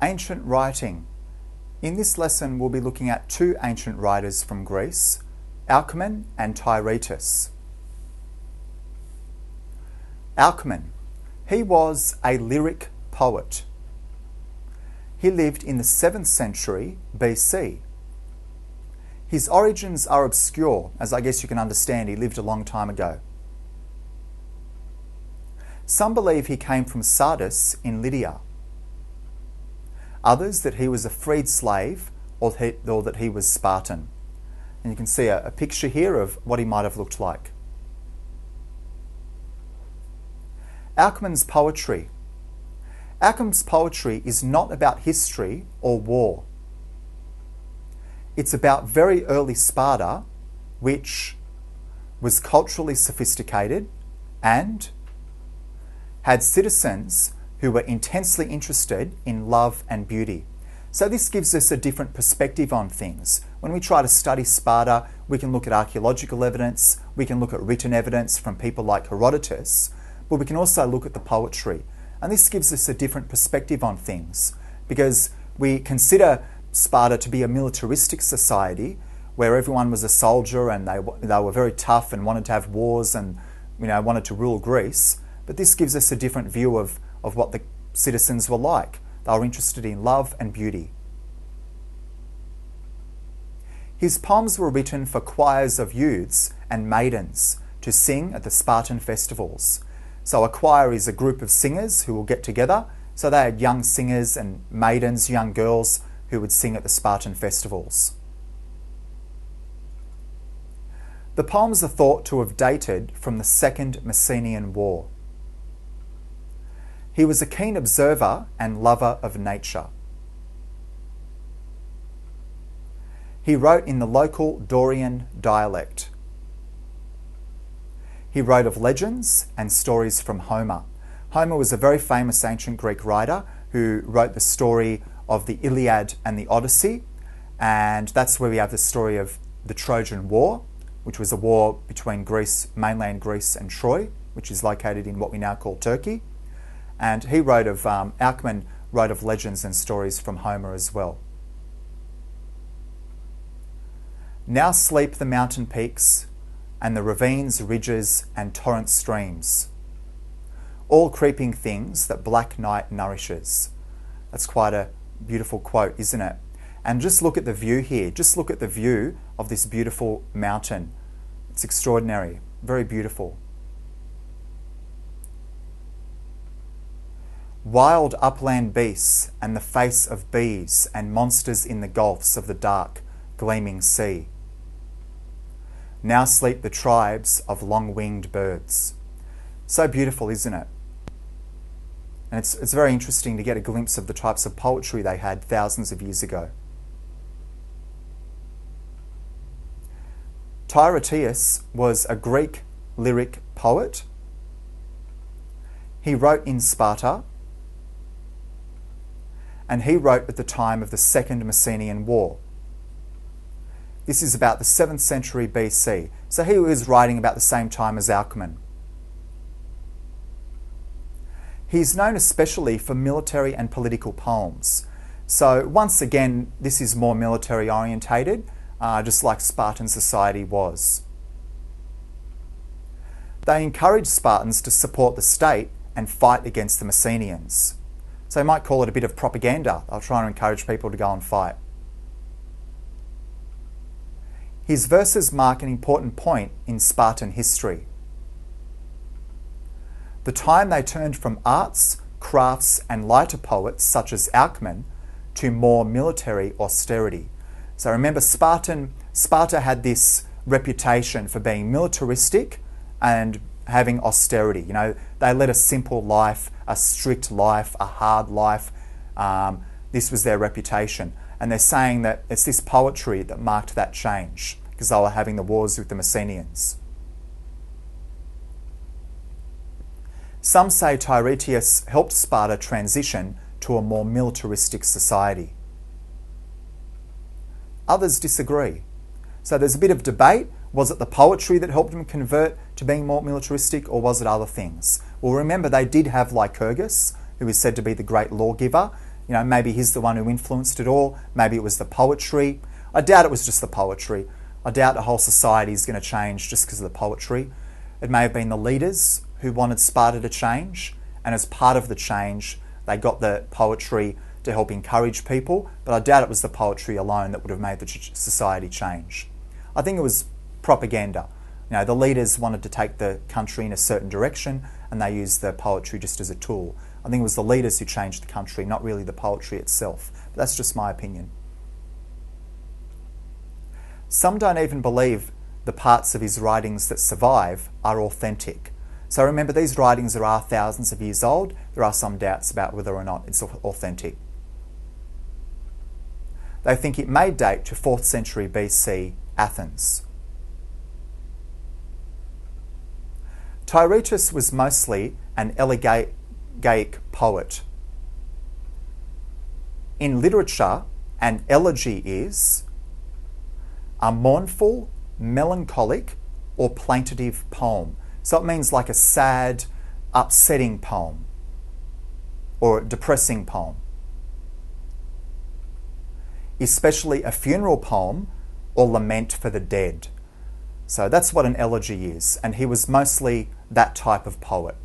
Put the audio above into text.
Ancient writing. In this lesson, we'll be looking at two ancient writers from Greece, Alcman and Tyrtaeus. Alcman. He was a lyric poet. He lived in the 7th century BC. His origins are obscure, as I guess you can understand he lived a long time ago. Some believe he came from Sardis in Lydia. Others that he was a freed slave or that he was Spartan. And you can see a picture here of what he might have looked like. Alcman's poetry. Alcman's poetry is not about history or war. It's about very early Sparta, which was culturally sophisticated and had citizens who were intensely interested in love and beauty. So this gives us a different perspective on things. When we try to study Sparta, we can look at archaeological evidence, we can look at written evidence from people like Herodotus, but we can also look at the poetry. And this gives us a different perspective on things because we consider Sparta to be a militaristic society where everyone was a soldier and they were very tough and wanted to have wars and wanted to rule Greece. But this gives us a different view of what the citizens were like. They were interested in love and beauty. His poems were written for choirs of youths and maidens to sing at the Spartan festivals. So a choir is a group of singers who will get together. So they had young singers and maidens, young girls, who would sing at the Spartan festivals. The poems are thought to have dated from the Second Messenian War. He was a keen observer and lover of nature. He wrote in the local Dorian dialect. He wrote of legends and stories from Homer. Homer was a very famous ancient Greek writer who wrote the story of the Iliad and the Odyssey, and that's where we have the story of the Trojan War, which was a war between Greece, mainland Greece and Troy, which is located in what we now call Turkey. And he wrote of, Alcman wrote of legends and stories from Homer as well. Now sleep the mountain peaks and the ravines, ridges and torrent streams, all creeping things that black night nourishes. That's quite a beautiful quote, isn't it? And just look at the view here. Just look at the view of this beautiful mountain. It's extraordinary, very beautiful. Wild upland beasts and the face of bees and monsters in the gulfs of the dark, gleaming sea. Now sleep the tribes of long-winged birds. So beautiful, isn't it? And it's very interesting to get a glimpse of the types of poetry they had thousands of years ago. Tyrtaeus was a Greek lyric poet. He wrote in Sparta, and he wrote at the time of the Second Messenian War. This is about the 7th century BC, so he was writing about the same time as Alcman. He's known especially for military and political poems. So once again, this is more military orientated, just like Spartan society was. They encouraged Spartans to support the state and fight against the Messenians. So you might call it a bit of propaganda. They'll try and encourage people to go and fight. His verses mark an important point in Spartan history. The time they turned from arts, crafts and lighter poets such as Alcman to more military austerity. So remember, Sparta had this reputation for being militaristic and having austerity. They led a simple life, a strict life, a hard life. This was their reputation. And they're saying that it's this poetry that marked that change because they were having the wars with the Messenians. Some say Tyrtaeus helped Sparta transition to a more militaristic society. Others disagree. So there's a bit of debate. Was it the poetry that helped them convert to being more militaristic, or was it other things? Well, remember, they did have Lycurgus, who is said to be the great lawgiver. maybe he's the one who influenced it all. Maybe it was the poetry. I doubt it was just the poetry. I doubt the whole society is going to change just because of the poetry. It may have been the leaders who wanted Sparta to change, and as part of the change, they got the poetry to help encourage people, but I doubt it was the poetry alone that would have made the society change. I think it was propaganda. The leaders wanted to take the country in a certain direction, and they used the poetry just as a tool. I think it was the leaders who changed the country, not really the poetry itself. But that's just my opinion. Some don't even believe the parts of his writings that survive are authentic. So remember, these writings are thousands of years old. There are some doubts about whether or not it's authentic. They think it may date to 4th century BC Athens. Tyrtaeus was mostly an elegiac poet. In literature, an elegy is a mournful, melancholic, or plaintive poem. So it means like a sad, upsetting poem or a depressing poem. Especially a funeral poem or lament for the dead. So that's what an elegy is, and he was mostly that type of poet.